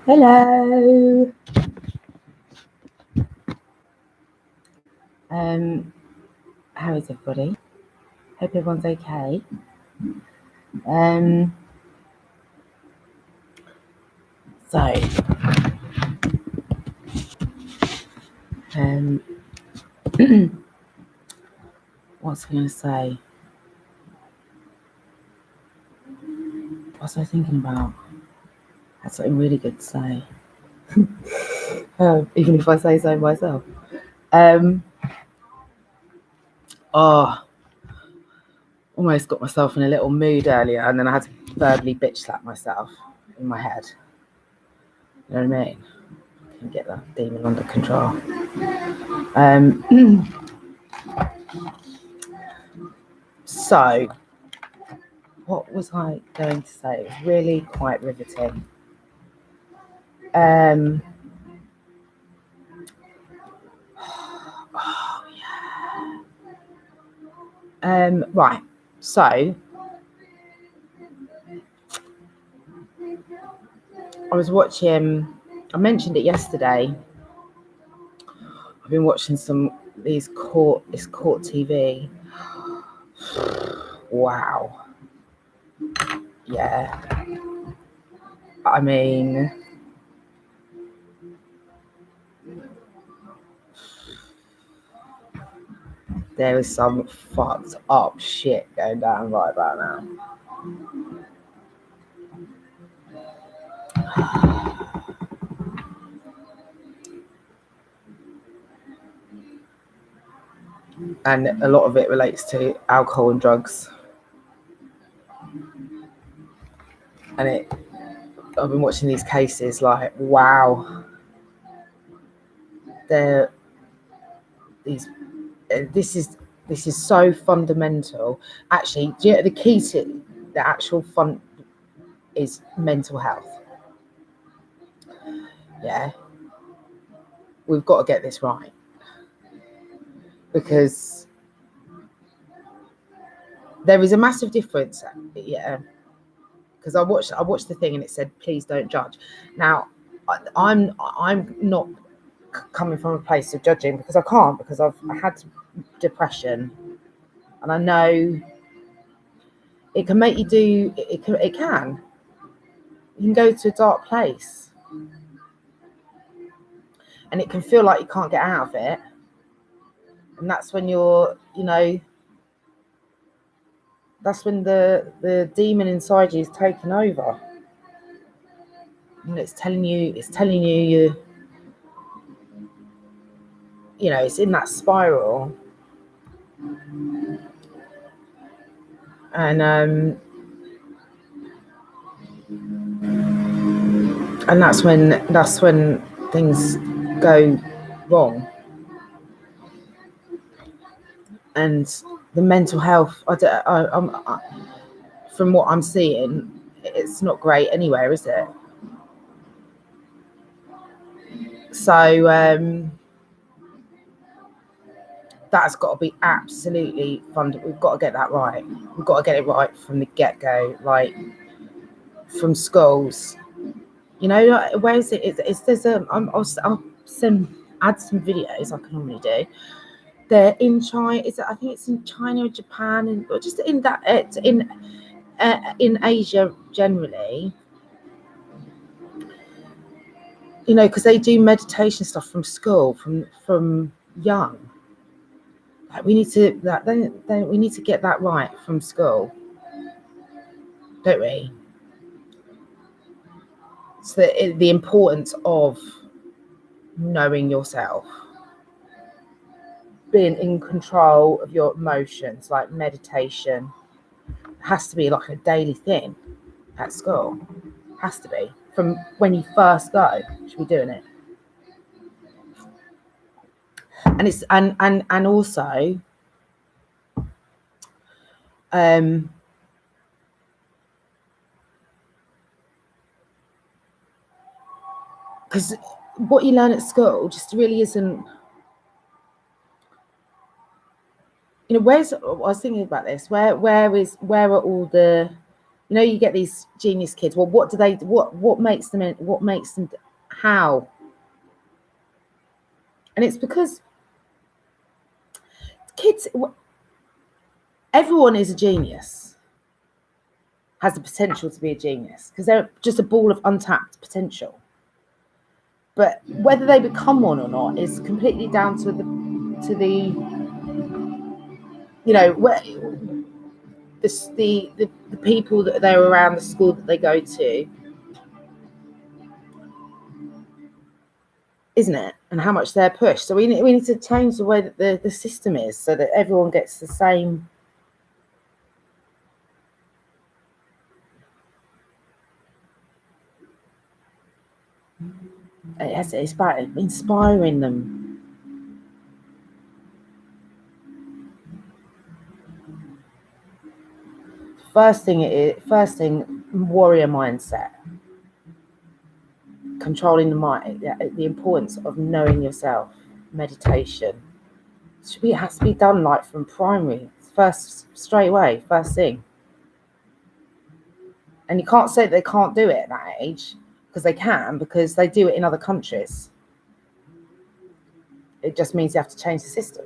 Hello. How is everybody? Hope everyone's okay. What's I going to say? What's I thinking about? I had something really good to say. Even if I say so myself. Almost got myself in a little mood earlier, and then I had to verbally bitch slap myself in my head. You know what I mean? I can get that demon under control. So, what was I going to say? It was really quite riveting. Right. So, I was watching. I mentioned it yesterday. I've been watching this court TV. Wow. Yeah. I mean, there is some fucked up shit going down right about now. And a lot of it relates to alcohol and drugs. And I've been watching these cases like, wow. This is so fundamental. Actually, the key to the actual fun is mental health. Yeah. We've got to get this right. Because there is a massive difference. Yeah. Because I watched the thing and it said, please don't judge. Now, I'm not coming from a place of judging, because I can't, because I had depression, and I know it can make you do it. You can go to a dark place, and it can feel like you can't get out of it, and that's when that's when the demon inside you is taking over, and it's telling you it's in that spiral. And that's when things go wrong. And the mental health, from what I'm seeing, it's not great anywhere, is it? So that's got to be absolutely fundamental. We've got to get that right. We've got to get it right from the get-go, like from schools. Where is it? There's I'll add some videos I can normally do. They're in China. I think it's in China or Japan, or just in that in Asia generally. Because they do meditation stuff from school, from young. Like we need to we need to get that right from school, don't we? So the importance of knowing yourself, being in control of your emotions, like meditation, has to be like a daily thing at school. Has to be from when you first go. You should be doing it. And it's and also because what you learn at school just really isn't. I was thinking about this. Where are all the You know, you get these genius kids. Well, what makes them, how? And it's because kids, everyone is a genius, has the potential to be a genius, because they're just a ball of untapped potential. But whether they become one or not is completely down to the you know, where the people that they're around, the school that they go to, isn't it? And how much they're pushed. So we need to change the way that the system is, so that everyone gets the same. It's about inspiring them. First thing, warrior mindset, controlling the mind, the importance of knowing yourself, meditation. It has to be done like from primary, straight away, first thing. And you can't say that they can't do it at that age, because they can, because they do it in other countries. It just means you have to change the system.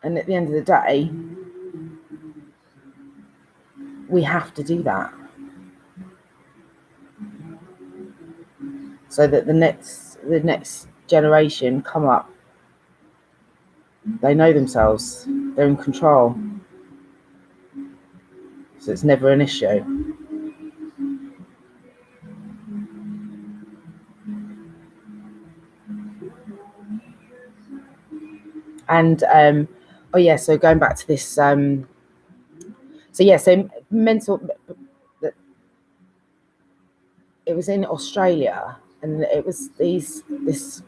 And at the end of the day, we have to do that, so that the next generation come up, they know themselves, they're in control, so it's never an issue. And so going back to this, so mental, it was in Australia, and it was this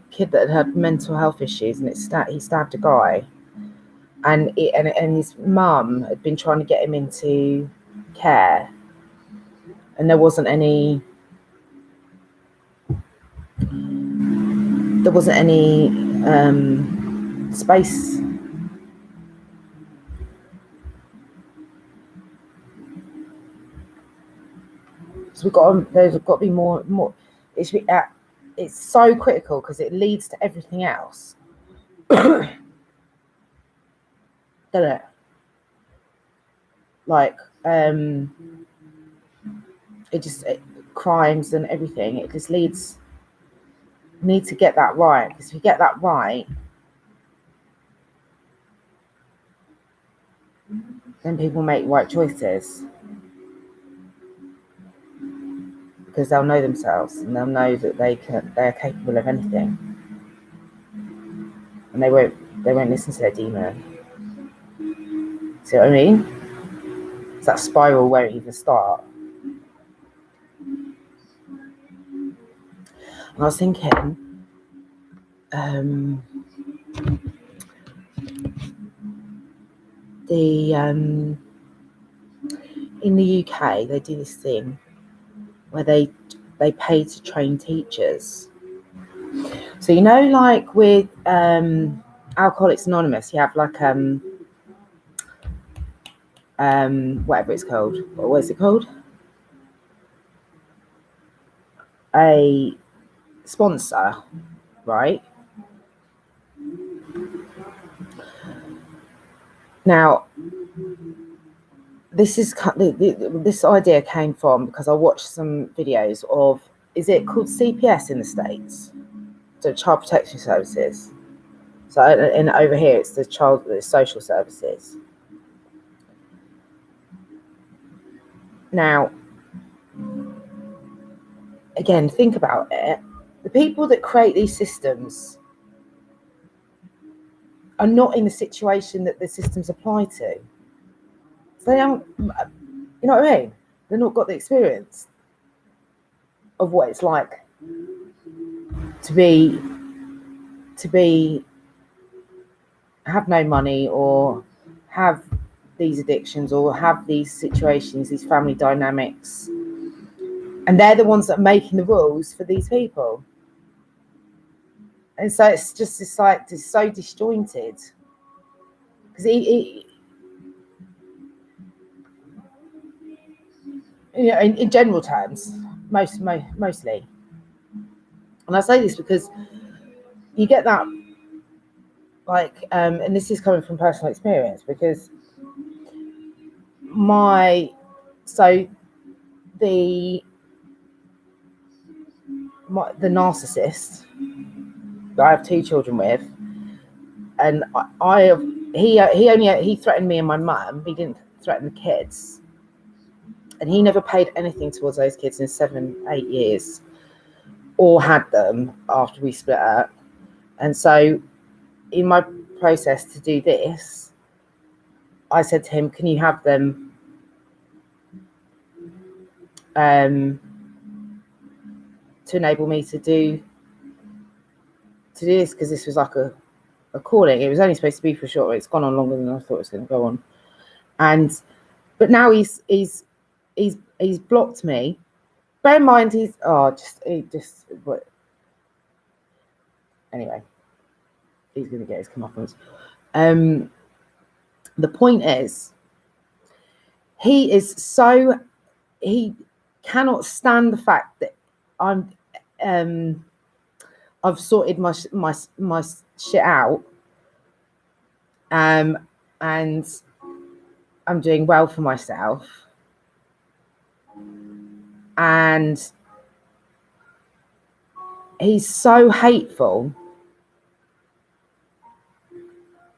kid that had mental health issues, and he stabbed a guy, and his mum had been trying to get him into care, and there wasn't any space. So there's got to be more. It should be it's so critical, because it leads to everything else. Doesn't it? Like crimes and everything. It just need to get that right, because if you get that right, then people make right choices, because they'll know themselves, and they'll know that they're capable of anything, and they won't listen to their demon. See what I mean? It's that spiral won't even start. And I was thinking, in the UK, they do this thing where they pay to train teachers. So, you know, like with Alcoholics Anonymous, you have like whatever it's called. What is it called? A sponsor, right? Now, this idea came from, because I watched some videos of, is it called CPS in the States? So Child Protection Services. So, and over here it's the social services. Now, again, think about it. The people that create these systems are not in the situation that the systems apply to. So they don't, you know what I mean? They've not got the experience of what it's like to have no money, or have these addictions, or have these situations, these family dynamics, and they're the ones that are making the rules for these people. And so it's so disjointed, because in general terms, mostly. And I say this because you get that, like, and this is coming from personal experience, because the narcissist that I have 2 children with, and he threatened me and my mum. He didn't threaten the kids, and he never paid anything towards those kids in 7-8 years, or had them after we split up. And so in my process to do this, I said to him, can you have them to enable me to do this, because this was like a calling. It was only supposed to be for short. It's gone on longer than I thought it was going to go on. But now he's blocked me. Bear in mind, anyway, he's going to get his comeuppance. The point is, he cannot stand the fact that I've sorted my shit out, and I'm doing well for myself, and he's so hateful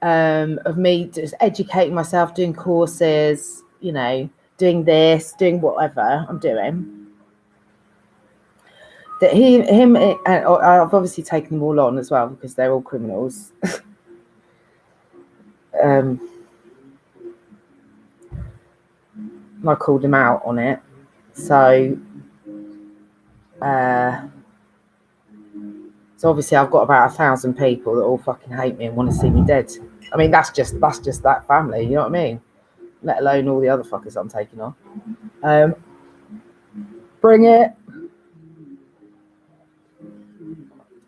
of me just educating myself, doing courses, doing this, doing whatever I'm doing, that and I've obviously taken them all on as well, because they're all criminals. I called him out on it. So obviously I've got about 1,000 people that all fucking hate me and want to see me dead. I mean, that's just that family, you know what I mean? Let alone all the other fuckers I'm taking on. Bring it.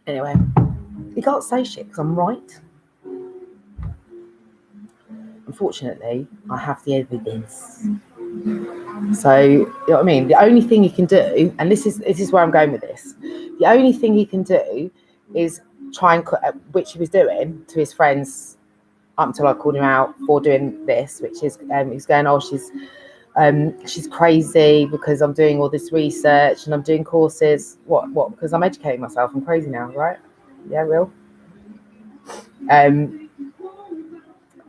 Anyway, you can't say shit because I'm right. Unfortunately, I have the evidence. So, you know what I mean? The only thing he can do, and this is where I'm going with this, the only thing he can do is try and, which he was doing to his friends up until I called him out for doing this, which is he's going, oh, she's crazy because I'm doing all this research and I'm doing courses. What? Because I'm educating myself. I'm crazy now, right? Yeah, real.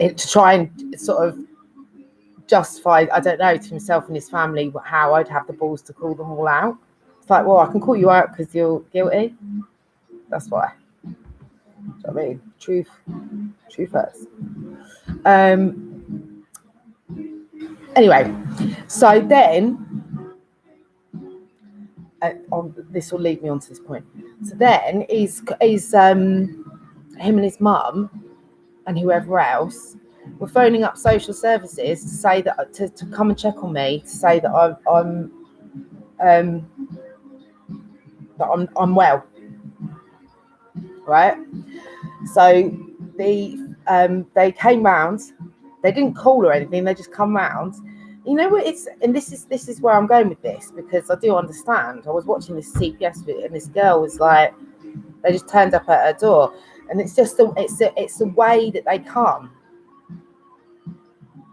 To try and sort of justify, I don't know, to himself and his family how I'd have the balls to call them all out. It's like, well, I can call you out because you're guilty. That's why. Do you know what I mean? Truth hurts. Anyway, so then this will lead me on to this point. So then he's him and his mum and whoever else were phoning up social services to say that to come and check on me, to say that I'm well, right? So they came round. They didn't call or anything. They just come round. You know what? And this is where I'm going with this, because I do understand. I was watching this CPS video, and this girl was like, they just turned up at her door, and it's just it's the way that they come.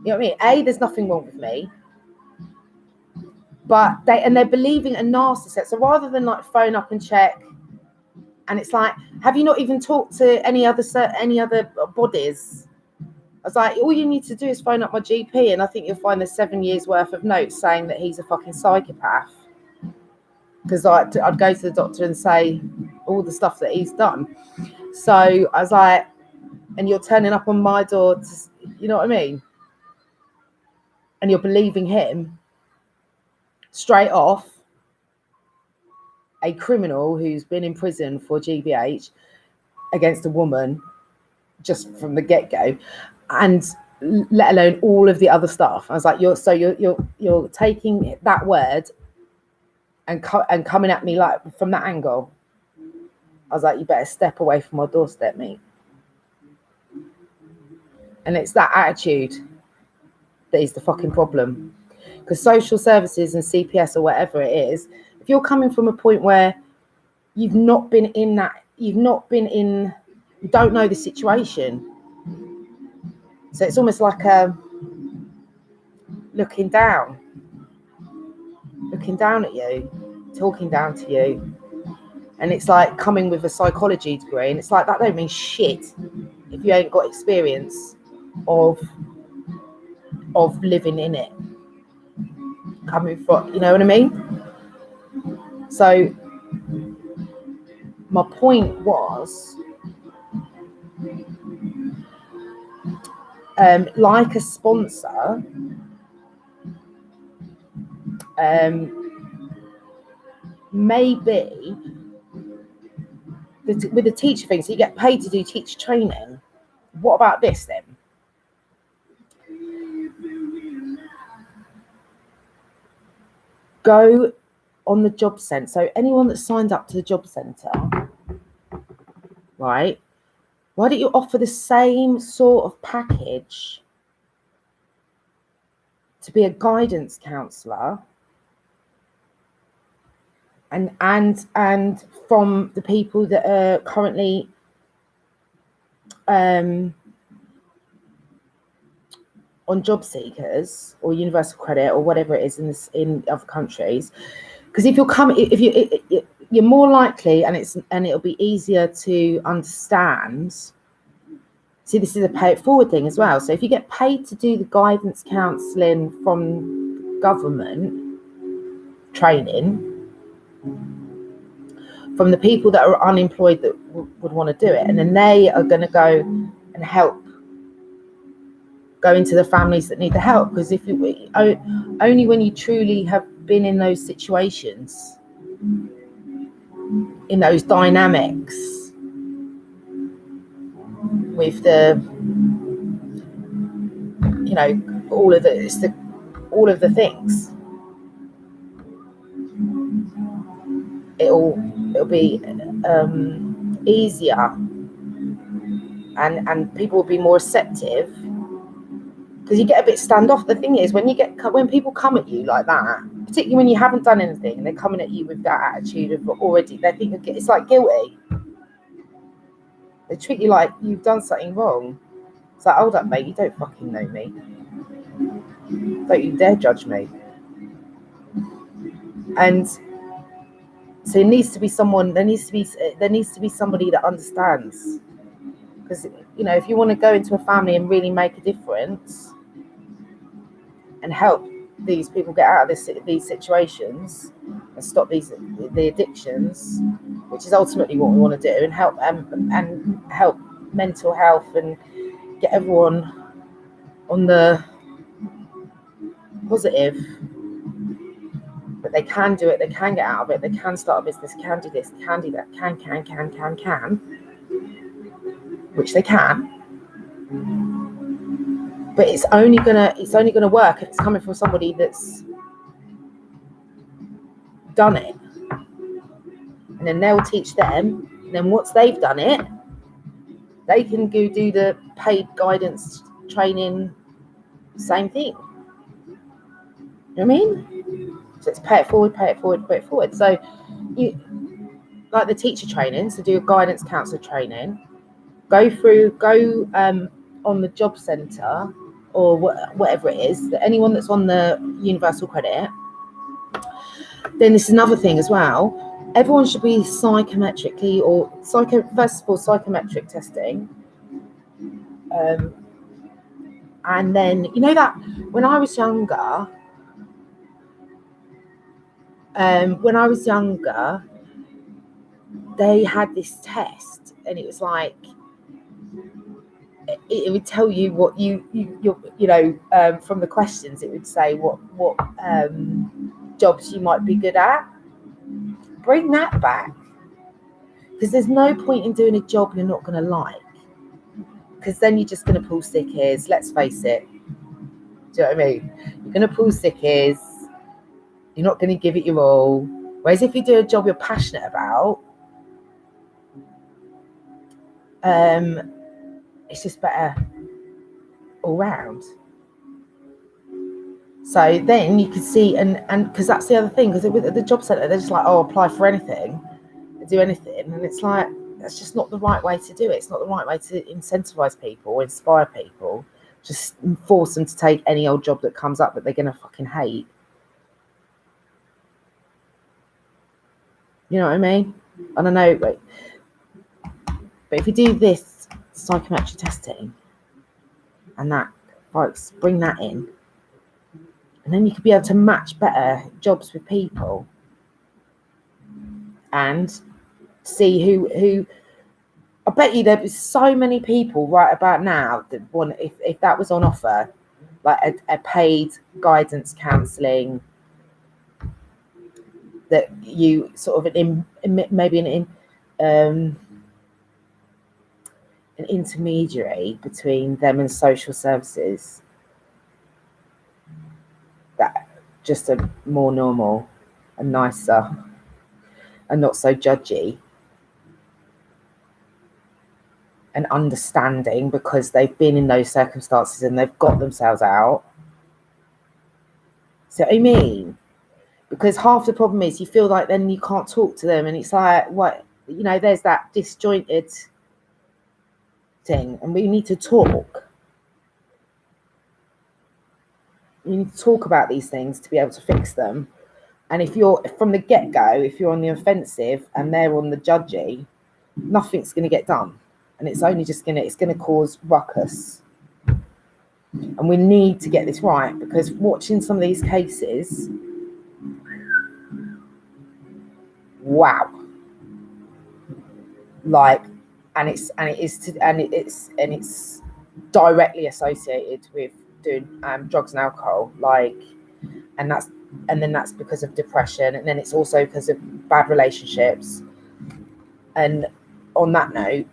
You know what I mean? There's nothing wrong with me, but they're believing a narcissist. So rather than like phone up and check, and it's like, have you not even talked to any other bodies? I was like, all you need to do is phone up my GP, and I think you'll find there's 7 years worth of notes saying that he's a fucking psychopath. Because I'd go to the doctor and say all the stuff that he's done. So I was like, and you're turning up on my door, you know what I mean? And you're believing him straight off, a criminal who's been in prison for GBH against a woman just from the get-go, and let alone all of the other stuff. I was like, you're taking that word and coming at me like from that angle. I was like, you better step away from my doorstep, mate. And it's that attitude that is the fucking problem. Because social services and CPS or whatever it is, if you're coming from a point where you don't know the situation. So it's almost like looking down at you, talking down to you. And it's like coming with a psychology degree, and it's like, that don't mean shit if you ain't got experience of living in it. Coming from, you know what I mean? So my point was, like a sponsor, maybe with the teacher thing, so you get paid to do teacher training. What about this then? Go on the job centre. So anyone that signed up to the job centre, right? Why don't you offer the same sort of package to be a guidance counsellor, and from the people that are currently on job seekers or universal credit or whatever it is in other countries? Because if you're more likely, and it'll be easier to understand. See, this is a pay it forward thing as well. So if you get paid to do the guidance counselling from government training, from the people that are unemployed that would want to do it, and then they are going to go and help go into the families that need the help. Because if you only when you truly have been in those situations, in those dynamics with the, you know, all of the things, it'll be easier, and people will be more receptive, because you get a bit standoff. The thing is, when people come at you like that, particularly when you haven't done anything, and they're coming at you with that attitude of already, they think it's like guilty. They treat you like you've done something wrong. It's like, hold up, mate, you don't fucking know me. Don't you dare judge me. And so there needs to be somebody that understands. Because, you know, if you want to go into a family and really make a difference and help these people get out of these situations and stop the addictions, which is ultimately what we want to do, and help mental health and get everyone on the positive, but they can do it, they can get out of it, they can start a business, can do this, can do that, can, which they can. But it's only gonna work if it's coming from somebody that's done it, and then they'll teach them. And then once they've done it, they can go do the paid guidance training, same thing. You know what I mean? So it's pay it forward. So you, like the teacher training, so do a guidance counsellor training, go on the job centre or whatever it is, that anyone that's on the universal credit. Then this is another thing as well. Everyone should be psychometrically psychometric testing. And then, you know, that when I was younger, they had this test, and it was like, it would tell you what you know, from the questions, it would say what jobs you might be good at. Bring that back, because there's no point in doing a job you're not going to like, because then you're just going to pull sickies. Let's face it. Do you know what I mean? You're going to pull sickies. You're not going to give it your all. Whereas if you do a job you're passionate about, it's just better all round. So then you can see, and because that's the other thing, because with the job centre, they're just like, oh, apply for anything, do anything, and it's like, that's just not the right way to do it. It's not the right way to incentivize people or inspire people. Just force them to take any old job that comes up that they're going to fucking hate. You know what I mean? I don't know, but if you do this psychometric testing and that, folks, bring that in, and then you could be able to match better jobs with people and see who. I bet you there be so many people right about now that want, if that was on offer, like a paid guidance counselling, that you sort of maybe an intermediary between them and social services, that just a more normal and nicer and not so judgy and understanding, because they've been in those circumstances and they've got themselves out. So I mean, because half the problem is you feel like then you can't talk to them, and it's like, what, you know, there's that disjointed thing, and we need to talk. You need to talk about these things to be able to fix them. And if you're from the get-go, if you're on the offensive and they're on the judgy, nothing's going to get done, and it's only just going to cause ruckus. And we need to get this right, because watching some of these cases, wow, like, and it's directly associated with doing drugs and alcohol, like, and then that's because of depression, and then it's also because of bad relationships. And on that note,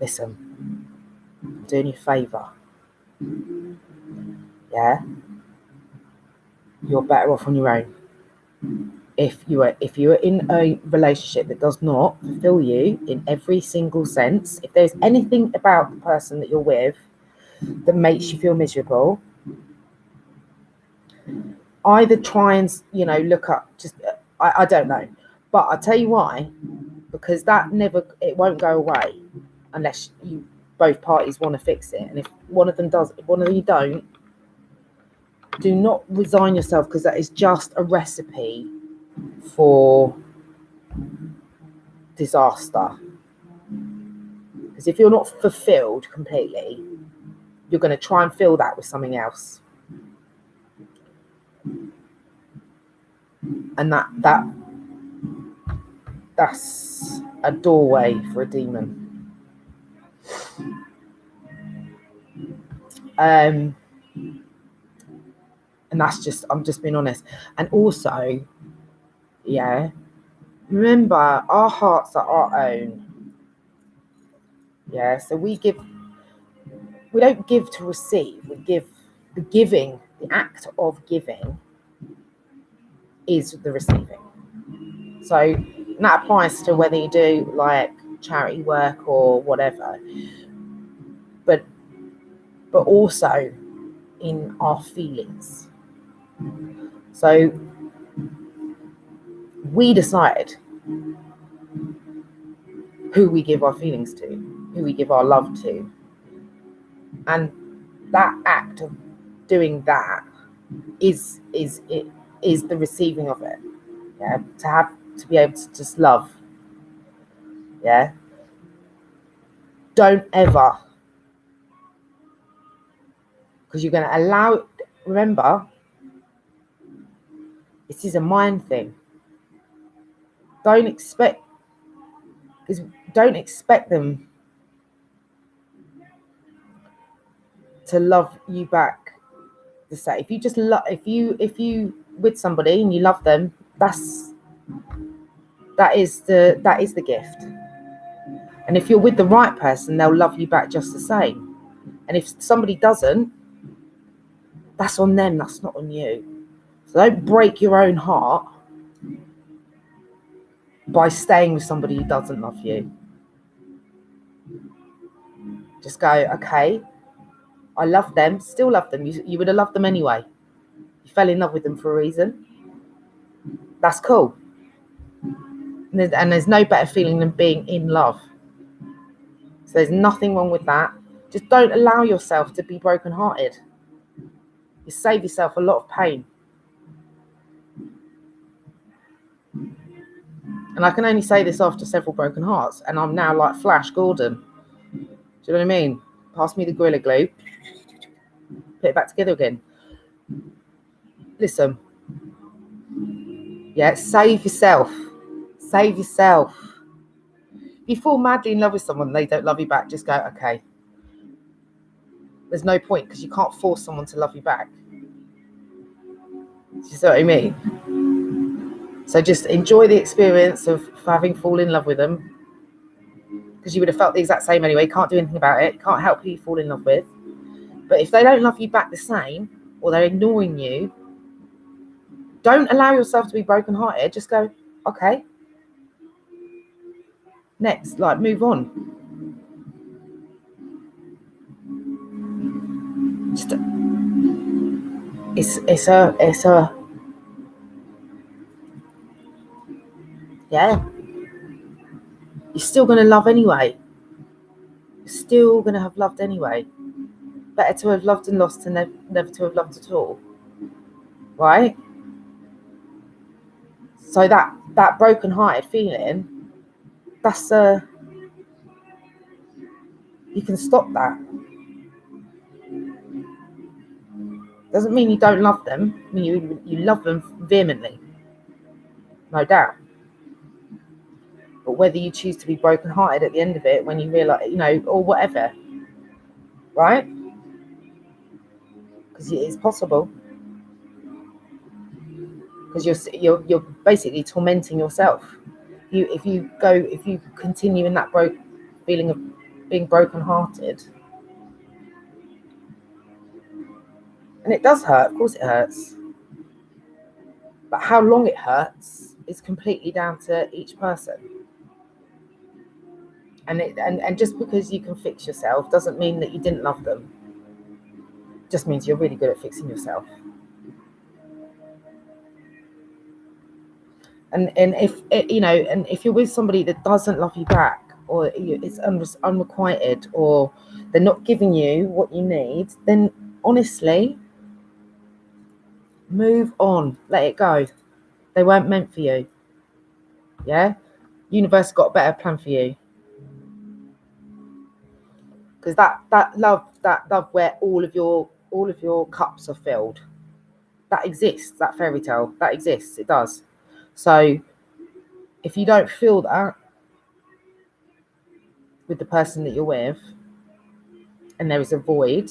listen, I'm doing you a favour. Yeah, you're better off on your own. If you are in a relationship that does not fulfill you in every single sense, if there's anything about the person that you're with that makes you feel miserable, either try and, you know, look up, just I don't know, but I'll tell you why, because it won't go away unless you both parties want to fix it. And if one of them does, if one of you don't, do not resign yourself, because that is just a recipe for disaster. Because if you're not fulfilled completely, you're going to try and fill that with something else, and that's a doorway for a demon. And that's just, I'm just being honest. And also, yeah, remember, our hearts are our own. Yeah, so we don't give to receive, we give. The giving, the act of giving, is the receiving. So that applies to whether you do like charity work or whatever, but also in our feelings. So we decide who we give our feelings to, who we give our love to, and that act of doing that is the receiving of it. Yeah, to be able to just love. Yeah, don't ever, because you're going to allow. Remember, this is a mind thing. Don't expect them to love you back the same. If you just if you with somebody and you love them, that is the gift. And if you're with the right person, they'll love you back just the same. And if somebody doesn't, that's on them, that's not on you. So don't break your own heart by staying with somebody who doesn't love you. Just go, okay, I love them, still love them. You would have loved them anyway. You fell in love with them for a reason. That's cool. And there's no better feeling than being in love. So there's nothing wrong with that. Just don't allow yourself to be brokenhearted. You save yourself a lot of pain. And I can only say this after several broken hearts. And I'm now like Flash Gordon. Do you know what I mean? Pass me the Gorilla Glue. Put it back together again. Listen. Yeah, save yourself. Save yourself. If you fall madly in love with someone and they don't love you back, just go, okay. There's no point because you can't force someone to love you back. Do you see what I mean? So just enjoy the experience of having fallen in love with them, because you would have felt the exact same anyway. Can't do anything about it. Can't help who you fall in love with. But if they don't love you back the same, or they're ignoring you, don't allow yourself to be brokenhearted. Just go, okay. Next, like, move on. Just, it's a yeah. You're still going to love anyway. You're still going to have loved anyway. Better to have loved and lost than never to have loved at all. Right? So that broken-hearted feeling, that's you can stop that. Doesn't mean you don't love them. I mean, you love them vehemently. No doubt. But whether you choose to be broken-hearted at the end of it when you realise, or whatever, right? Because it's possible. Because you're basically tormenting yourself. If you continue in that feeling of being broken-hearted, and it does hurt. Of course, it hurts. But how long it hurts is completely down to each person. And just because you can fix yourself doesn't mean that you didn't love them. It just means you're really good at fixing yourself. And if you're with somebody that doesn't love you back, or it's unrequited, or they're not giving you what you need, then honestly, move on. Let it go. They weren't meant for you. Yeah, universe got a better plan for you. Because that love where all of your cups are filled, that exists. That fairy tale, that exists. It does. So if you don't feel that with the person that you're with, and there is a void,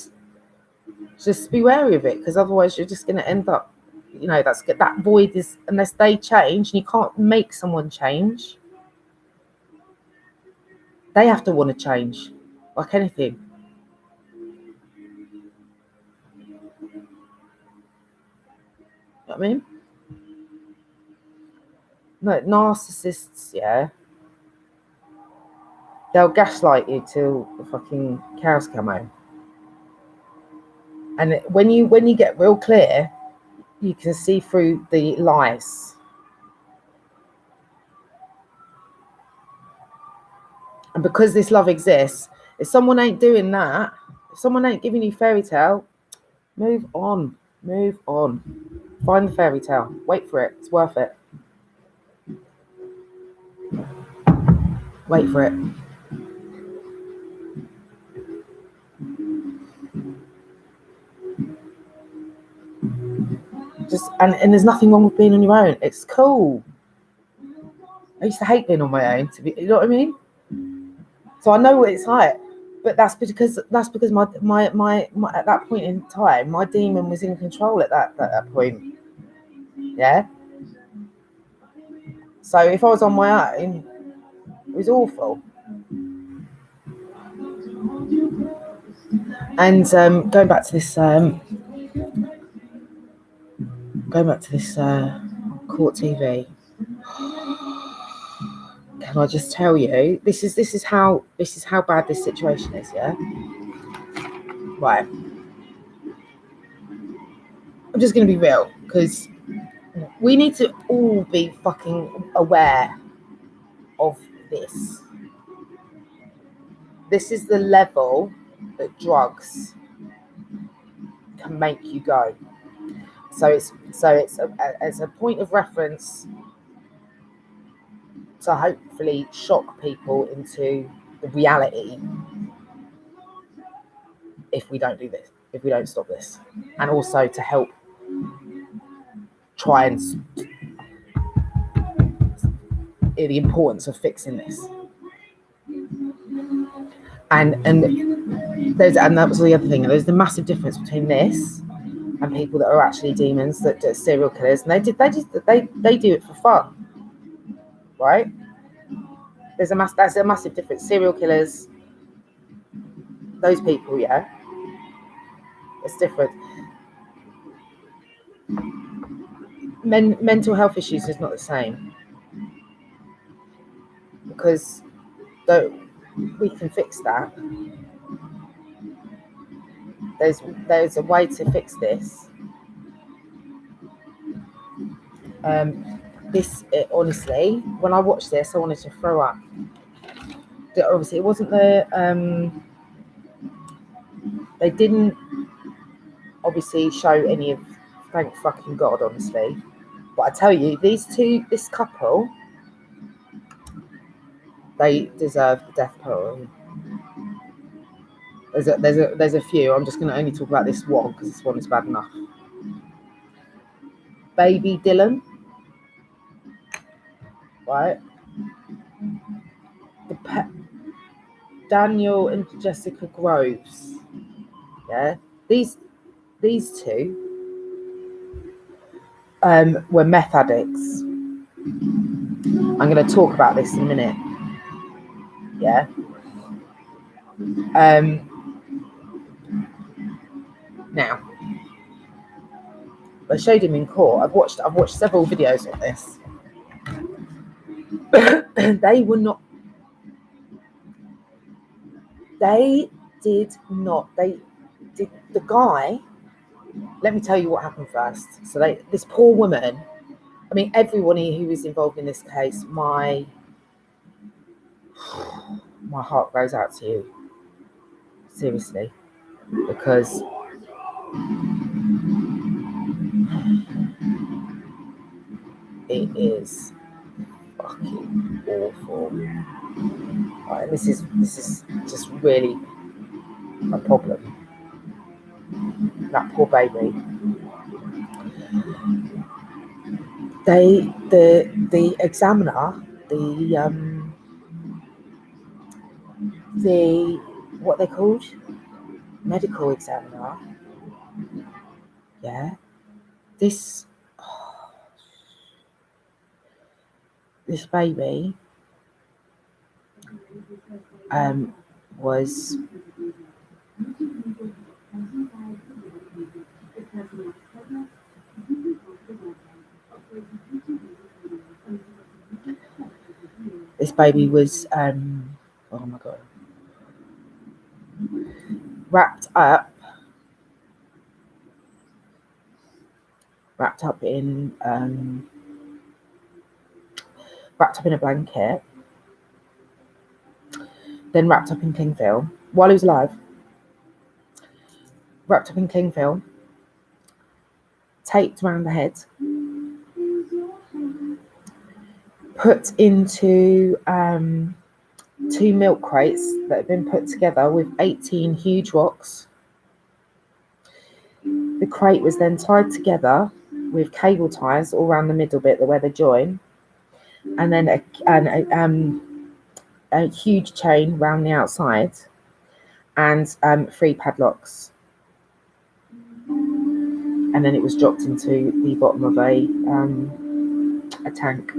just be wary of it, because otherwise you're just going to end up, that void is, unless they change, and you can't make someone change, they have to want to change, like anything. You know what I mean? No, narcissists, yeah, they'll gaslight you till the fucking cows come home. And when you get real clear, you can see through the lies. And because this love exists, if someone ain't doing that, if someone ain't giving you fairy tale, move on. Move on. Find the fairy tale. Wait for it. It's worth it. Wait for it. And there's nothing wrong with being on your own. It's cool. I used to hate being on my own, you know what I mean? So I know what it's like. But that's because my at that point in time, my demon was in control at that point. Yeah. So if I was on my own, it was awful. And going back to this court TV. can I just tell you, this is how bad this situation is, yeah? Right. I'm just going to be real, because we need to all be fucking aware of this. This is the level that drugs can make you go. So it's as a point of reference to hopefully shock people into the reality if we don't do this, if we don't stop this, and also to help try and the importance of fixing this. And that was the other thing. There's the massive difference between this and people that are actually demons, that are serial killers, and they do it for fun, right? That's a massive difference. Serial killers, those people, yeah, it's different. Mental health issues is not the same, because though we can fix that. There's a way to fix this. Honestly, when I watched this, I wanted to throw up. Obviously, it wasn't they didn't obviously show any of, thank fucking God, honestly. But I tell you, this couple, they deserve the death penalty. There's a few. I'm just going to only talk about this one because this one is bad enough. Baby Dylan, right? Daniel and Jessica Groves, yeah. These two were meth addicts. I'm going to talk about this in a minute, yeah. Now, I showed him in court. I've watched several videos on this. They were not. They did not. They did. The guy. Let me tell you what happened first. So this poor woman. I mean, everyone who was involved in this case. My heart goes out to you. Seriously, because it is fucking awful. Right, this is just really a problem. That poor baby. The examiner, the what they called medical examiner. Yeah, this baby was oh my God, wrapped up in a blanket, then wrapped up in cling film while he was alive. Wrapped up in cling film, taped around the head, put into 2 milk crates that had been put together with 18 huge rocks. The crate was then tied together with cable ties all around the middle bit where they join, and then a huge chain around the outside, and 3 padlocks. And then it was dropped into the bottom of a tank.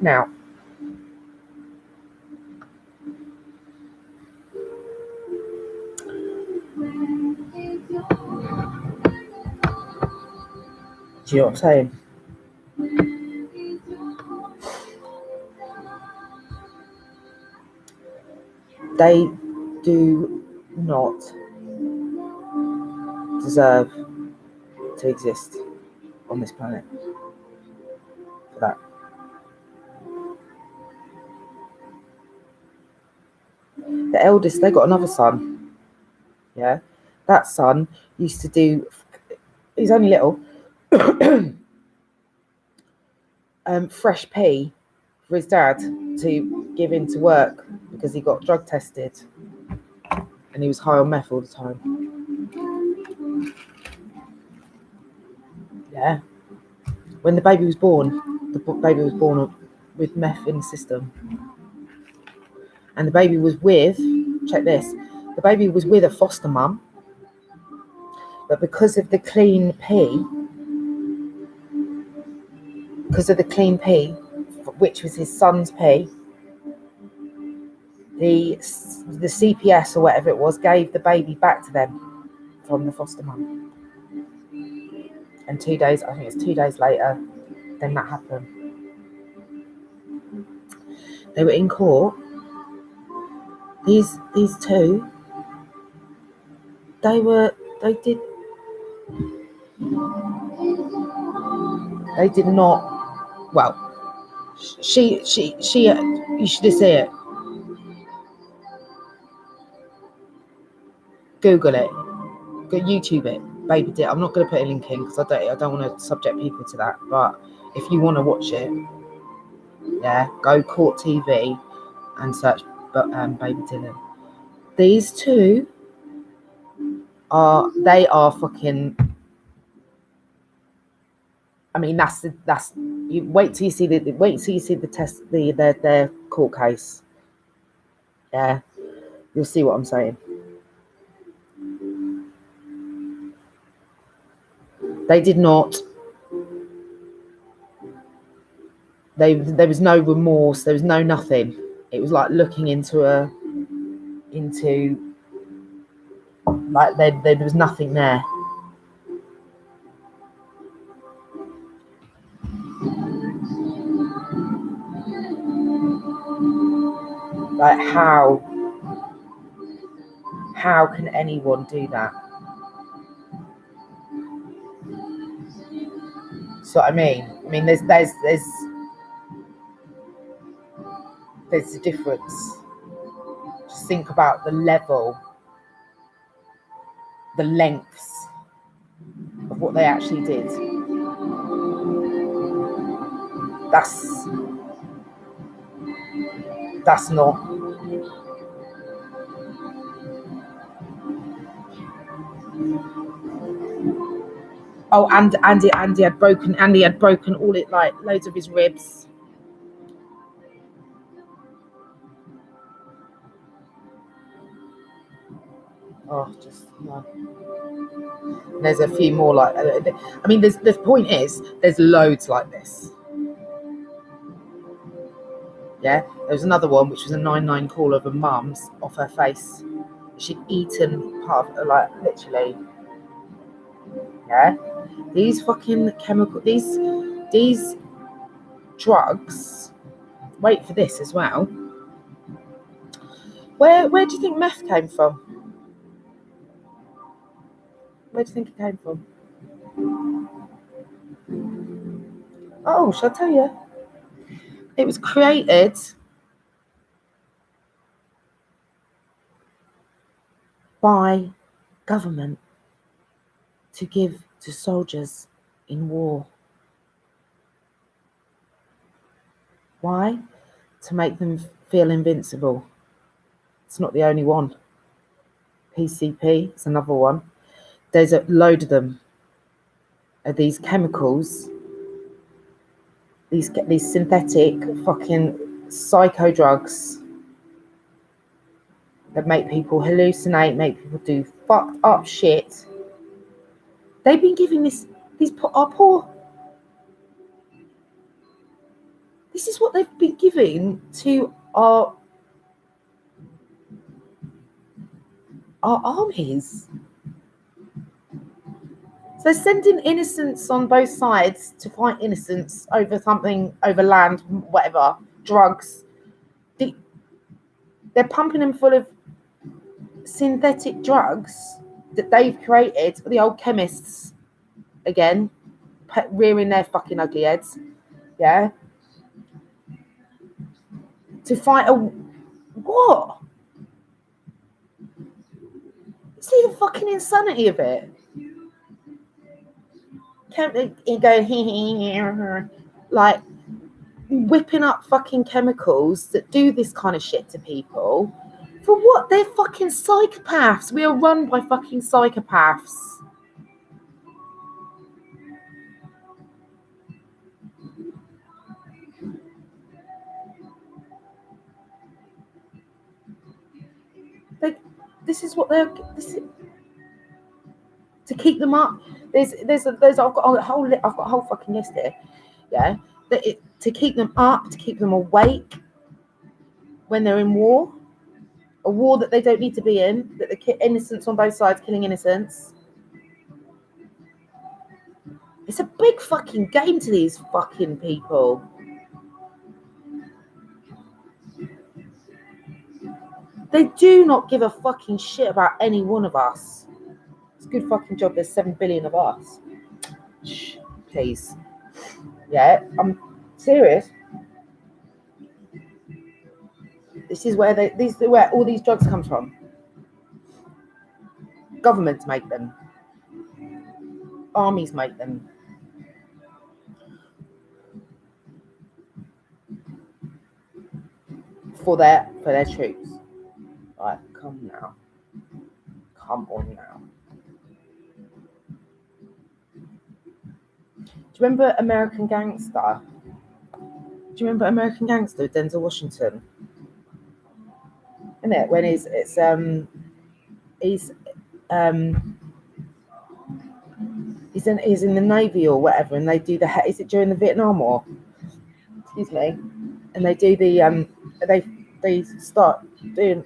Now, do you know what I'm saying? They do not deserve to exist on this planet for that. The eldest, they got another son. Yeah, that son used to do. He's only little. Fresh pee for his dad to give in to work because he got drug tested and he was high on meth all the time. Yeah. When the baby was born with meth in the system. And the baby was with, check this, the baby was with a foster mum, but because of the clean pee, which was his son's pee, the CPS or whatever it was gave the baby back to them from the foster mum. And 2 days, I think it's 2 days later, then that happened. They were in court. These two, they did not, well, she you should have seen it. Google it, go YouTube it, baby did. I'm not going to put a link in because I don't want to subject people to that, but if you want to watch it, yeah, go Court TV and search Baby Dylan. These two are fucking, I mean, that's you wait till you see the test, their court case. Yeah, you'll see what I'm saying. They did not. There was no remorse. There was no nothing. It was like looking into like there was nothing there. Like how can anyone do that? So I mean there's a difference. Just think about the level, the lengths of what they actually did. That's not. Oh, and Andy had broken all it, like loads of his ribs. Oh, just no. There's a few more like. I mean, the point is, there's loads like this. Yeah, there was another one which was a 999 call of a mum's off her face. She'd eaten part of, like, literally. Yeah, these fucking these drugs. Wait for this as well. Where do you think meth came from? Where do you think it came from? Oh, shall I tell you? It was created by government to give to soldiers in war. Why? To make them feel invincible. It's not the only one. PCP is another one. There's a load of them. These chemicals, these synthetic fucking psycho drugs that make people hallucinate, make people do fucked up shit. They've been giving our poor This is what they've been giving to our armies. So they're sending innocents on both sides to fight innocents over something, over land, whatever, drugs. They're pumping them full of synthetic drugs that they've created, the old chemists, again, rearing their fucking ugly heads, yeah, to fight a what? See the fucking insanity of it. Can't they go like whipping up fucking chemicals that do this kind of shit to people? For what? They're fucking psychopaths. We are run by fucking psychopaths. This is what they're. To keep them up. There's. I've got a whole fucking list here. Yeah. To keep them up, to keep them awake when they're in war, a war that they don't need to be in, that the innocents on both sides killing innocents. It's a big fucking game to these fucking people. They do not give a fucking shit about any one of us. It's a good fucking job there's 7 billion of us. Shh, please. Yeah, I'm serious. This is where where all these drugs come from. Governments make them. Armies make them. For their troops. Right, come now. Come on now. Do you remember American Gangster? Do you remember American Gangster with Denzel Washington? Isn't it? When he's in the Navy or whatever, and they do is it during the Vietnam War? Excuse me. And they do the they start doing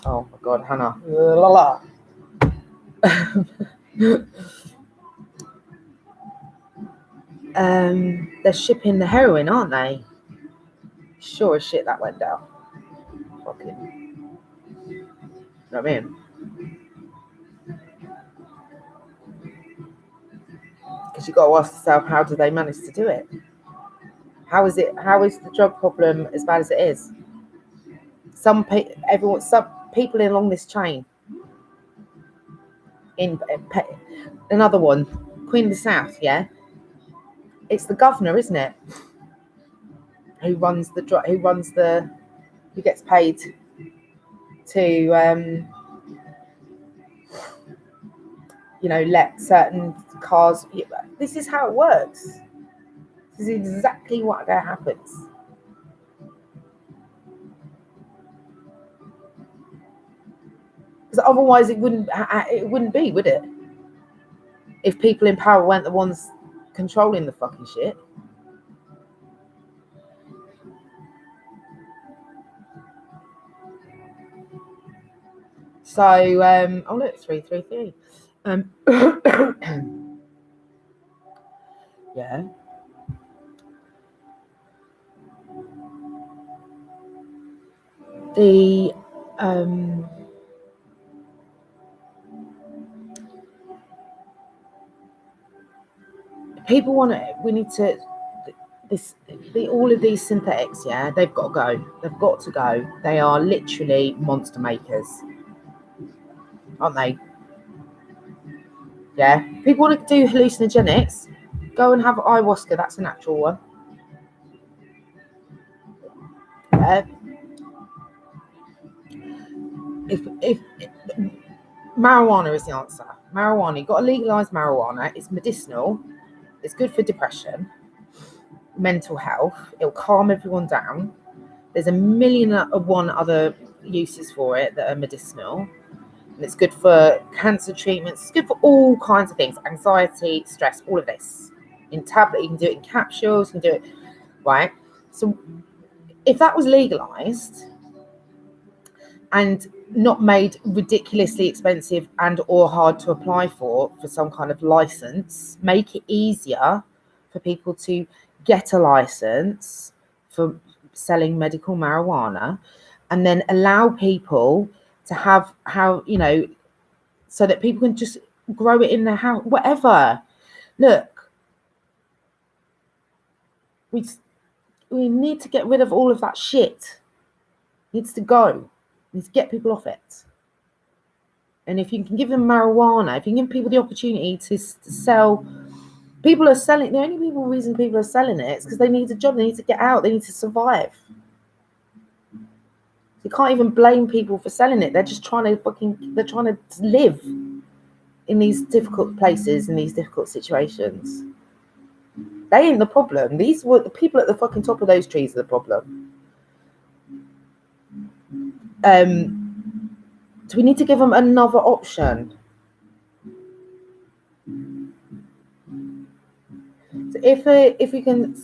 oh my god, Hannah. La la. They're shipping the heroin, aren't they? Sure as shit that went down. Fucking, you know what I mean? Because you got to ask yourself, how do they manage to do it? How is the drug problem as bad as it is? Some people along this chain. In another one, Queen of the South, yeah. It's the governor, isn't it? Who gets paid to let certain cars. This is how it works. This is exactly what happens. Because otherwise it wouldn't be, would it? If people in power weren't the ones controlling the fucking shit. So, oh look, 333. Yeah. The people want to. We need to. All of these synthetics, yeah, they've got to go. They've got to go. They are literally monster makers, aren't they? Yeah. People want to do hallucinogenics. Go and have ayahuasca. That's a natural one. Yeah. If marijuana is the answer. Marijuana, you've got to legalize marijuana. It's medicinal. It's good for depression, mental health. It'll calm everyone down. There's a million and one other uses for it that are medicinal. And it's good for cancer treatments. It's good for all kinds of things. Anxiety, stress, all of this. In tablet, you can do it in capsules. You can do it, right? So if that was legalized and not made ridiculously expensive and or hard to apply for some kind of license, make it easier for people to get a license for selling medical marijuana, and then allow people to have so that people can just grow it in their house, whatever. Look, we need to get rid of all of that shit. It needs to go. We need to get people off it. And if you can give them marijuana, if you can give people the opportunity to sell, people are selling. The only reason people are selling it is because they need a job. They need to get out. They need to survive. You can't even blame people for selling it. They're just trying to live in these difficult places, in these difficult situations. They ain't the problem. These were the people at the fucking top of those trees are the problem. So we need to give them another option. So if we can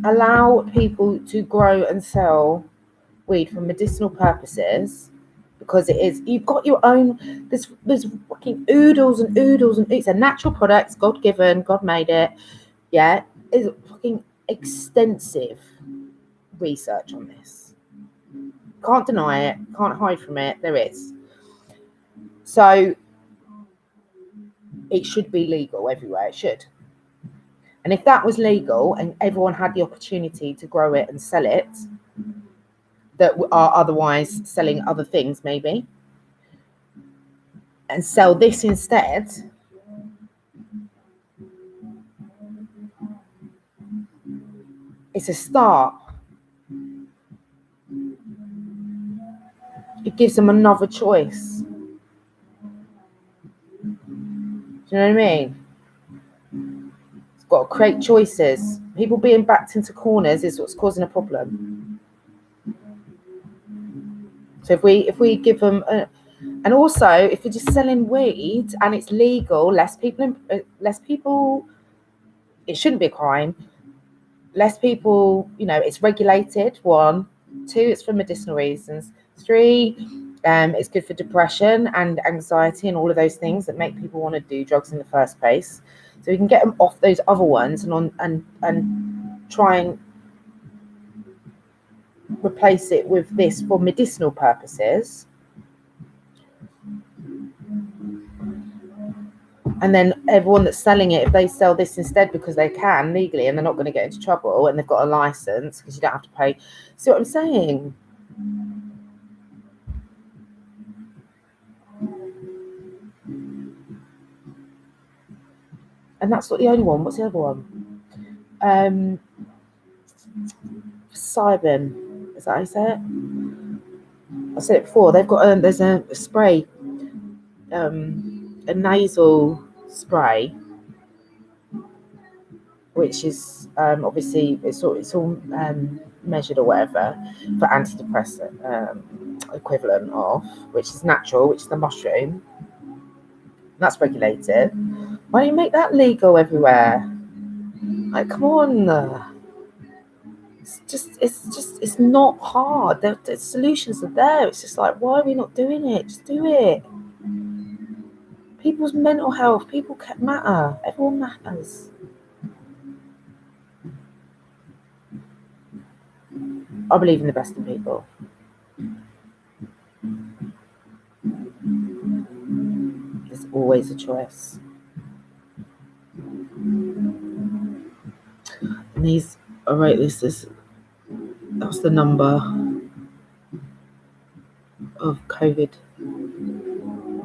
allow people to grow and sell weed for medicinal purposes, because it is, you've got your own, there's fucking oodles and oodles and it's a natural product, God given, God made it. Yeah, it's fucking extensive research on this. Can't deny it, can't hide from it, there is. So it should be legal everywhere, it should. And if that was legal and everyone had the opportunity to grow it and sell it, that are otherwise selling other things maybe, and sell this instead, it's a start. It gives them another choice. Do you know what I mean? It's got to create choices. People being backed into corners is what's causing a problem. So if we give them and also if you're just selling weed and it's legal, less people, it shouldn't be a crime. Less people, it's regulated. 1, 2, it's for medicinal reasons. 3, it's good for depression and anxiety and all of those things that make people want to do drugs in the first place. So we can get them off those other ones and try and replace it with this for medicinal purposes. And then everyone that's selling it, if they sell this instead because they can legally and they're not going to get into trouble and they've got a license, because you don't have to pay. See what I'm saying? And that's not the only one. What's the other one? Siren. Is that how you say it? I said it before. They've got there's a spray, a nasal spray, which is obviously it's all measured or whatever for antidepressant equivalent of, which is natural, which is the mushroom. That's regulated. Why don't you make that legal everywhere? Like, come on. It's not hard. The solutions are there. It's just like, why are we not doing it? Just do it. People's mental health, people matter. Everyone matters. I believe in the best in people. There's always a choice. And these, I wrote this, that's the number of COVID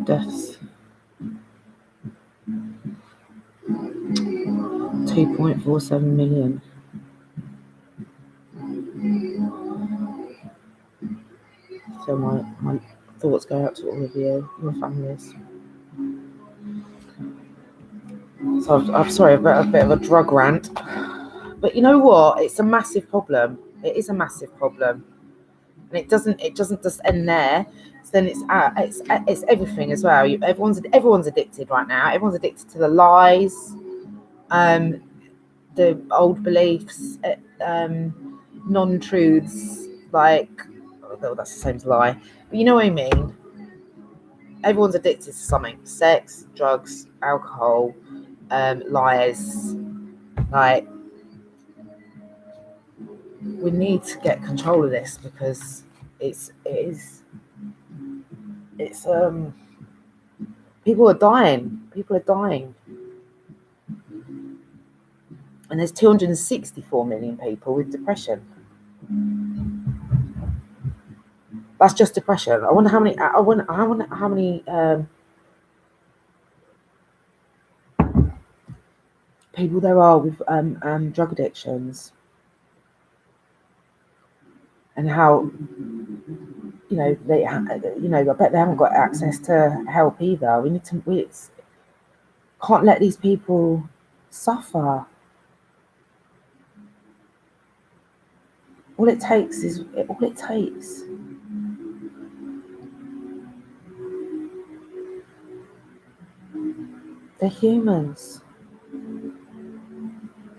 deaths. 2.47 million. So my thoughts go out to all of you, your families. So I'm sorry about a bit of a drug rant, but you know what? It's a massive problem. It is a massive problem, and it doesn't just end there. So then it's everything as well. Everyone's addicted right now. Everyone's addicted to the lies, the old beliefs. non-truths, like, oh, that's the same as lie, but you know what I mean. Everyone's addicted to something: sex, drugs, alcohol, lies. Like, we need to get control of this, because it's people are dying. And there's 264 million people with depression. That's just depression. I wonder how many people there are with drug addictions, and how, I bet they haven't got access to help either. We can't let these people suffer. All it takes. They're humans.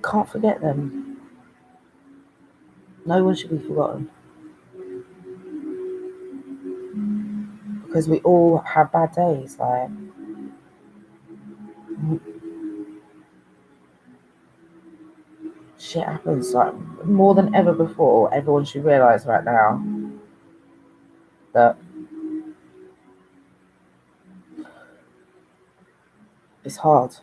Can't forget them. No one should be forgotten. Because we all have bad days, like, shit happens, like, more than ever before. Everyone should realise right now that it's hard.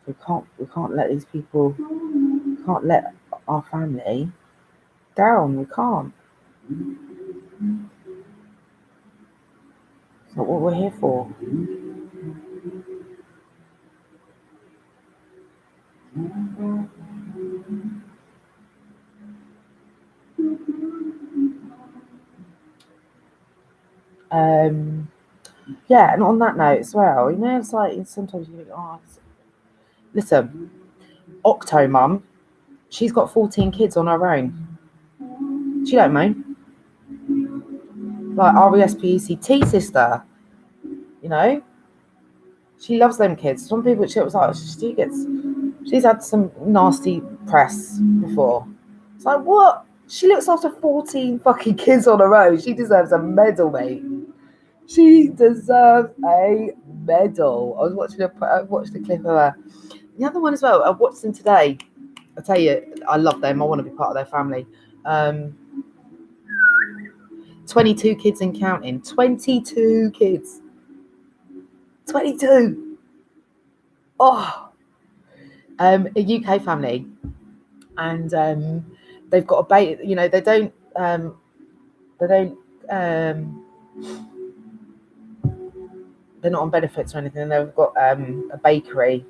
We can't let these people, can't let our family down. We can't. It's not what we're here for. Yeah, and on that note as well, it's like, sometimes you think, listen, Octomum, she's got 14 kids on her own. She don't moan. Like, RESPECT sister, she loves them kids. Some people, she was like, she's had some nasty press before. It's like, what? She looks after 14 fucking kids on her own. She deserves a medal, mate. She deserves a medal. I watched a clip of her. The other one as well, I watched them today. I tell you, I love them. I want to be part of their family. 22 kids and counting. 22 kids. 22. Oh. A UK family. And they've got a baby. They don't they're not on benefits or anything. They've got a bakery.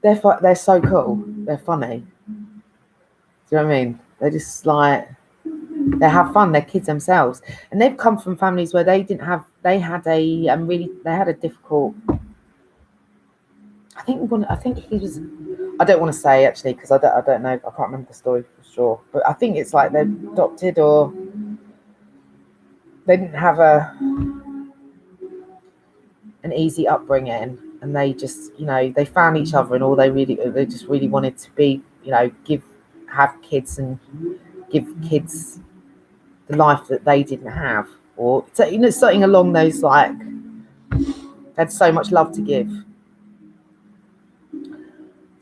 They're so cool. They're funny. Do you know what I mean? They're just like, they have fun. They're kids themselves, and they've come from families where they didn't have. They had a difficult. I think he was. I don't want to say, actually, because I don't know. I can't remember the story for sure. But I think it's like they're adopted, or they didn't have an easy upbringing, and they just, they found each other, and they just really wanted to be, have kids and give kids the life that they didn't have, or something along those, like, had so much love to give.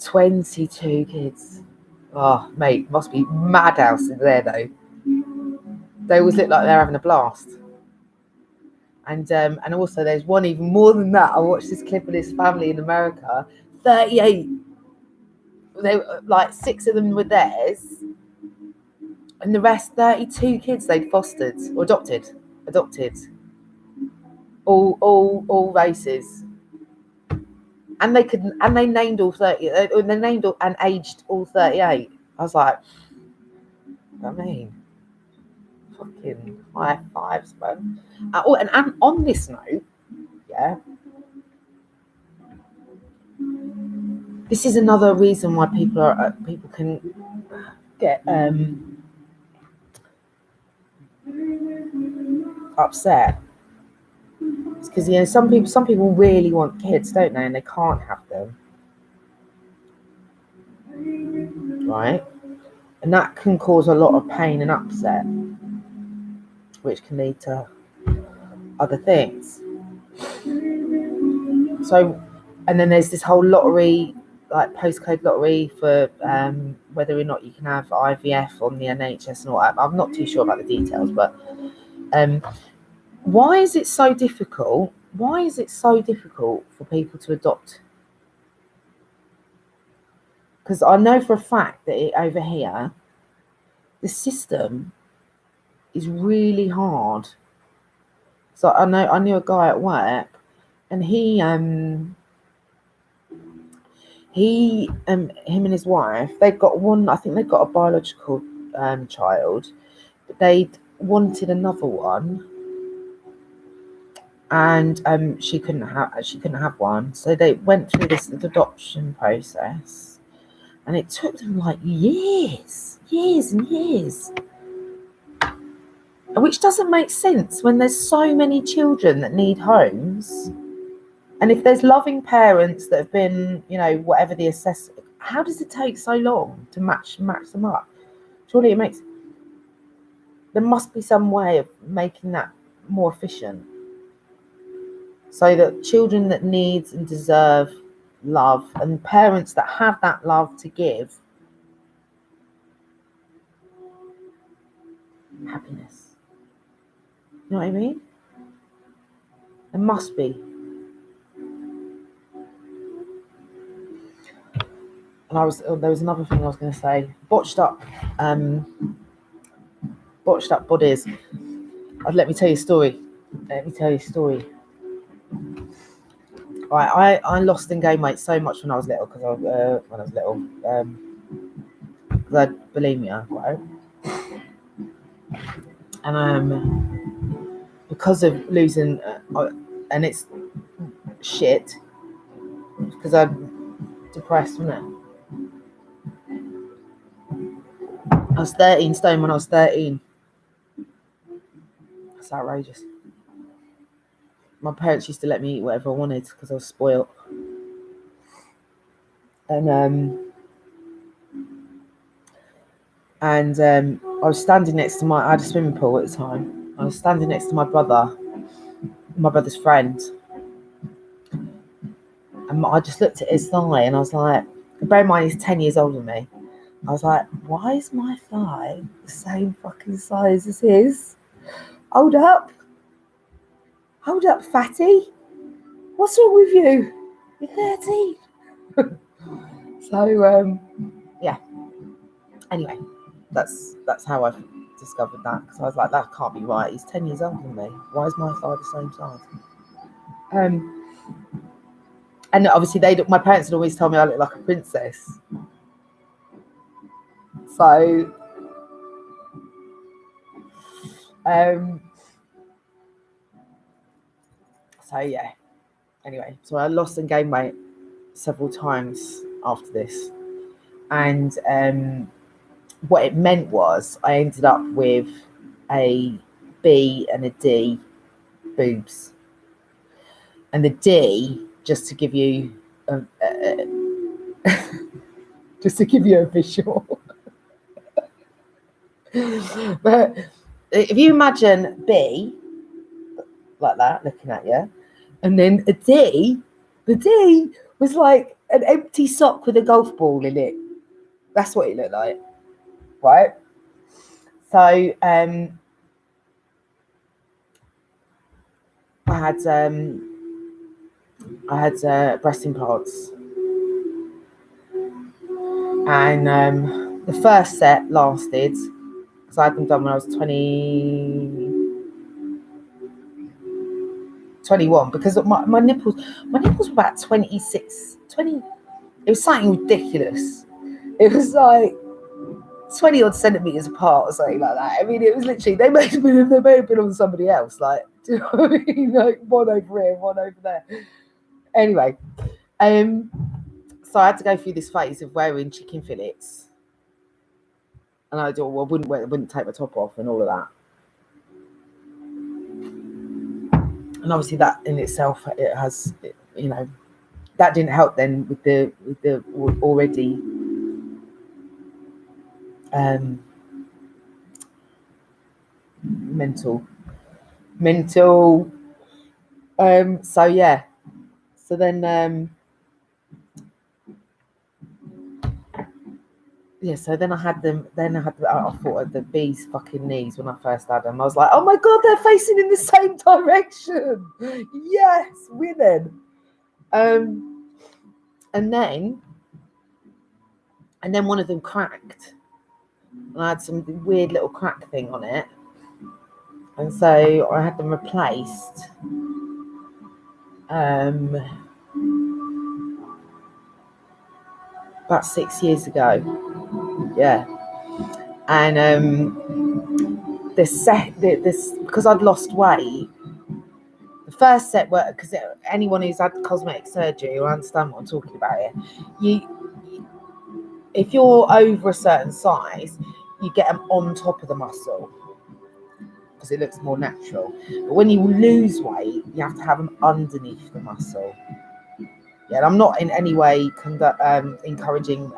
22 kids. Oh, mate, must be madhouse in there though. They always look like they're having a blast. And also there's one even more than that. I watched this clip of this family in America. 38. They were like, 6 of them were theirs, and the rest, 32 kids, they'd fostered or adopted. All races. And they named all 30. They named and aged all 38. I was like, fucking high fives, man. And on this note, yeah, this is another reason why people can get upset. It's because, you know, some people really want kids, don't they? And they can't have them. Right? And that can cause a lot of pain and upset, which can lead to other things. So, and then there's this whole lottery, like postcode lottery for whether or not you can have IVF on the NHS and all that. I'm not too sure about the details, but why is it so difficult? Why is it so difficult for people to adopt? Because I know for a fact that over here, the system is really hard. So I knew a guy at work, and him and his wife, they've got one. I think they've got a biological child, but they wanted another one, and she couldn't have one. So they went through this adoption process, and it took them like years and years. Which doesn't make sense when there's so many children that need homes. And if there's loving parents that have been, you know, whatever the assessment, how does it take so long to match them up? Surely there must be some way of making that more efficient, so that children that need and deserve love, and parents that have that love to give, happiness. You know what I mean? There must be. And there was another thing I was going to say. Botched up bodies. Let me tell you a story. Right, I lost and gained weight so much when I was little, because I had bulimia, right? And because of losing, and it's shit, because I'm depressed, wasn't it? I was 13 stone when I was 13. That's outrageous. My parents used to let me eat whatever I wanted because I was spoiled. And I was standing next to I had a swimming pool at the time. I was standing next to my brother's friend. And I just looked at his thigh and I was like, bear in mind he's 10 years older than me. I was like, why is my thigh the same fucking size as his? Hold up, fatty. What's wrong with you? You're 13. So, yeah. Anyway, that's how I discovered that, because I was like, that can't be right. He's 10 years older than me. Why is my thigh the same size? And obviously my parents had always told me I look like a princess. So, yeah. Anyway, so I lost and gained weight several times after this. And what it meant was I ended up with a B and a D boobs. And the D, just to give you a visual. But if you imagine B like that, looking at you, and then a D, the D was like an empty sock with a golf ball in it. That's what it looked like, right? So I had breast implants, and the first set lasted, because I had them done when I was 21, because my nipples were about 26, 20. It was something ridiculous. It was like 20 odd centimeters apart or something like that. I mean, it was literally, they may have been on somebody else. Like, do you know what I mean? Like, one over here, one over there. Anyway, so I had to go through this phase of wearing chicken fillets, and I wouldn't take my top off and all of that. And obviously that in itself, it has, you know, that didn't help then with the already mental. So yeah. So then so then I had them. Then I thought of the bee's fucking knees when I first had them. I was like, oh my god, they're facing in the same direction. Yes, winning. And then one of them cracked, and I had some weird little crack thing on it, and so I had them replaced. About 6 years ago, yeah. And this because I'd lost weight. The first set were, because anyone who's had cosmetic surgery will understand what I'm talking about here. If you're over a certain size, you get them on top of the muscle because it looks more natural. But when you lose weight, you have to have them underneath the muscle. Yeah, and I'm not in any way encouraging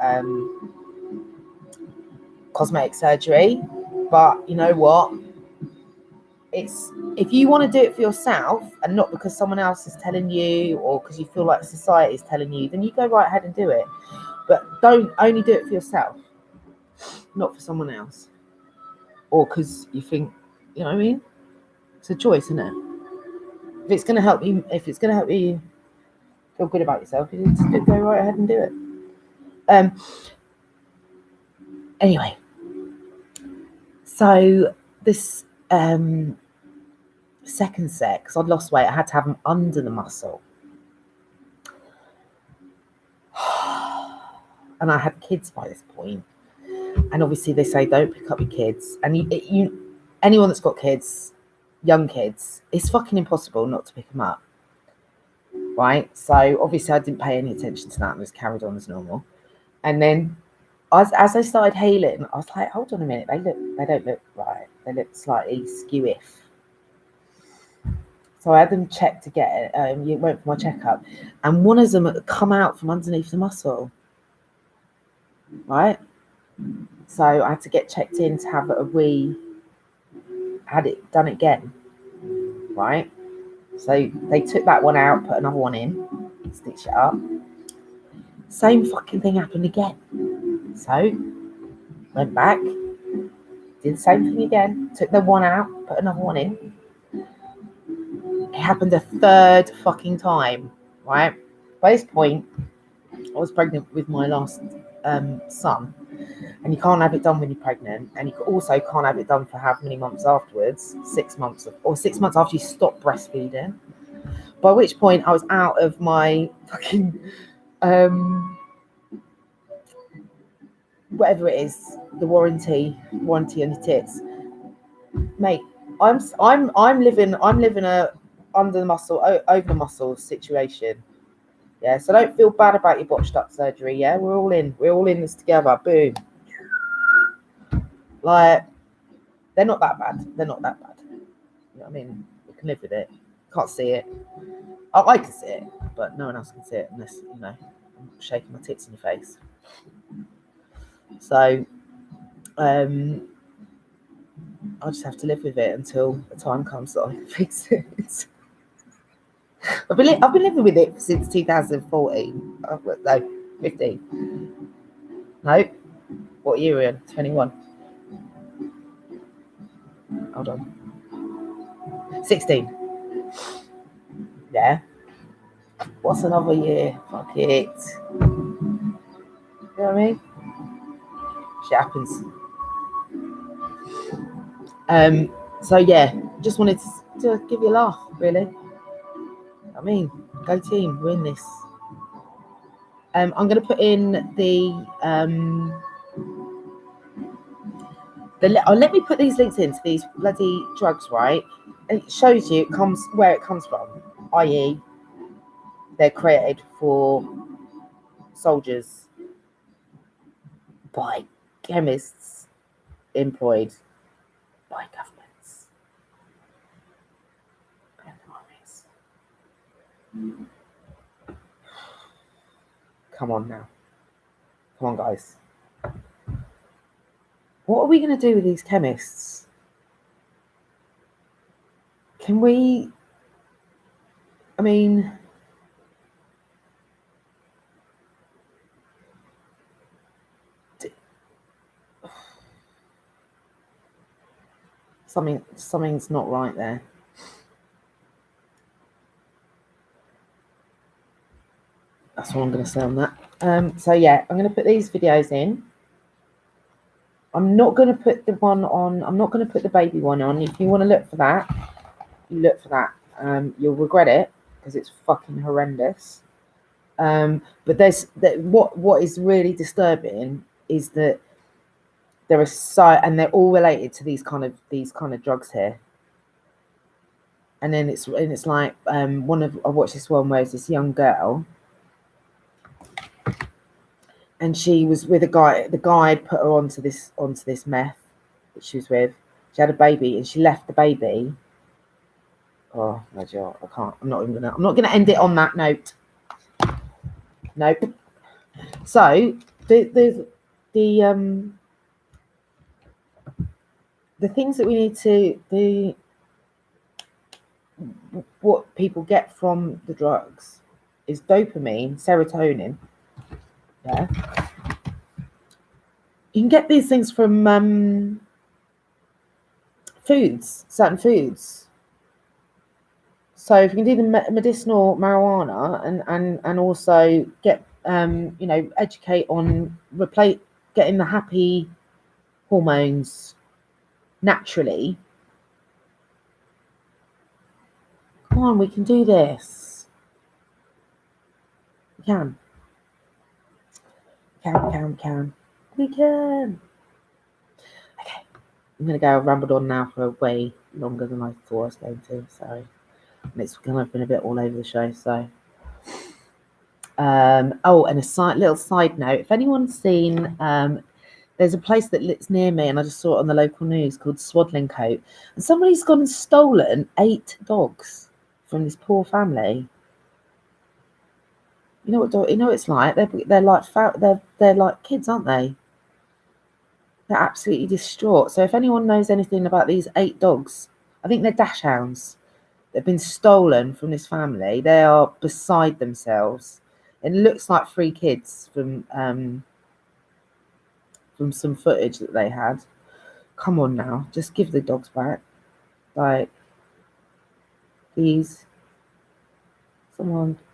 cosmetic surgery, but you know what? It's, if you want to do it for yourself and not because someone else is telling you or because you feel like society is telling you, then you go right ahead and do it. But don't only do it for yourself, not for someone else, or because you think, you know what I mean? It's a choice, isn't it? If it's going to help you feel good about yourself, you just go right ahead and do it. Anyway, so this second set, because I'd lost weight, I had to have them under the muscle. And I had kids by this point, and obviously they say don't pick up your kids. And you anyone that's got kids, young kids, it's fucking impossible not to pick them up, right? So obviously I didn't pay any attention to that and just carried on as normal. And then as I started healing, I was like, hold on a minute, they don't look right. They look slightly skew-iff. So I had them checked to get it. You went for my checkup, and one of them had come out from underneath the muscle, right? So I had to get checked in to have had it done again, right? So they took that one out, put another one in, stitched it up. Same fucking thing happened again. So went back, did the same thing again, took the one out, put another one in. It happened a third fucking time, right? By this point, I was pregnant with my last son, and you can't have it done when you're pregnant, and you also can't have it done for how many months afterwards, 6 months, or 6 months after you stop breastfeeding. By which point I was out of my fucking whatever it is, the warranty on your tits, mate. I'm living a under the muscle, over the muscle situation. Yeah, so don't feel bad about your botched up surgery. Yeah, we're all in this together. Boom. Like, they're not that bad. You know what I mean? We can live with it. Can't see it. I can see it, but no one else can see it unless, you know, I'm shaking my tits in your face. So I'll just have to live with it until the time comes that I can fix it. I've been living with it since 2014. No, 15. No, what year are we in? 21. Hold on. 16. Yeah. What's another year? Fuck it. You know what I mean? Shit happens. So yeah, just wanted to give you a laugh, really. I mean, go team, win this. I'm going to put in let me put these links into these bloody drugs, right? And it shows you where it comes from, i.e. they're created for soldiers by chemists employed by governments and armies. Come on now. Come on, guys. What are we going to do with these chemists? Can we... I mean... Something's not right there. That's what I'm going to say on that. So yeah, I'm going to put these videos in. I'm not going to put the one on. I'm not going to put the baby one on. If you want to look for that, you look for that. You'll regret it because it's fucking horrendous. But what is really disturbing is that there are and they're all related to these kind of drugs here. And then it's like I watched this one where it's this young girl, and she was with a guy. The guy had put her onto this meth that she was with. She had a baby, and she left the baby. Oh no, Joe, I can't. I'm not gonna end it on that note. Nope. So the things that we need to what people get from the drugs is dopamine, serotonin. Yeah. You can get these things from certain foods. So if you can do the medicinal marijuana and also get educate on getting the happy hormones naturally. Come on, we can do this. We can. We can. Okay. I'm going to go. I've rambled on now for way longer than I thought I was going to. Sorry. And it's kind of been a bit all over the show. So. And a little side note. If anyone's seen... there's a place that's near me, and I just saw it on the local news called Swaddling Coat. And somebody's gone and stolen 8 dogs from this poor family. You know what it's like. They're like kids, aren't they? They're absolutely distraught. So if anyone knows anything about these 8 dogs, I think they're dachshunds. They've been stolen from this family. They are beside themselves. It looks like 3 kids from some footage that they had. Come on now, just give the dogs back. Like, please.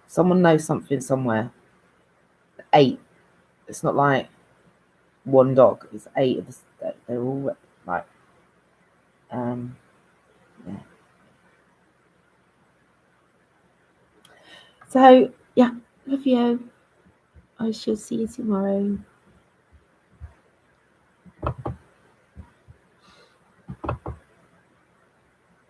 Someone knows something somewhere. 8. It's not like 1 dog. It's 8 of them. They're all like, yeah. So yeah, love you. I shall see you tomorrow.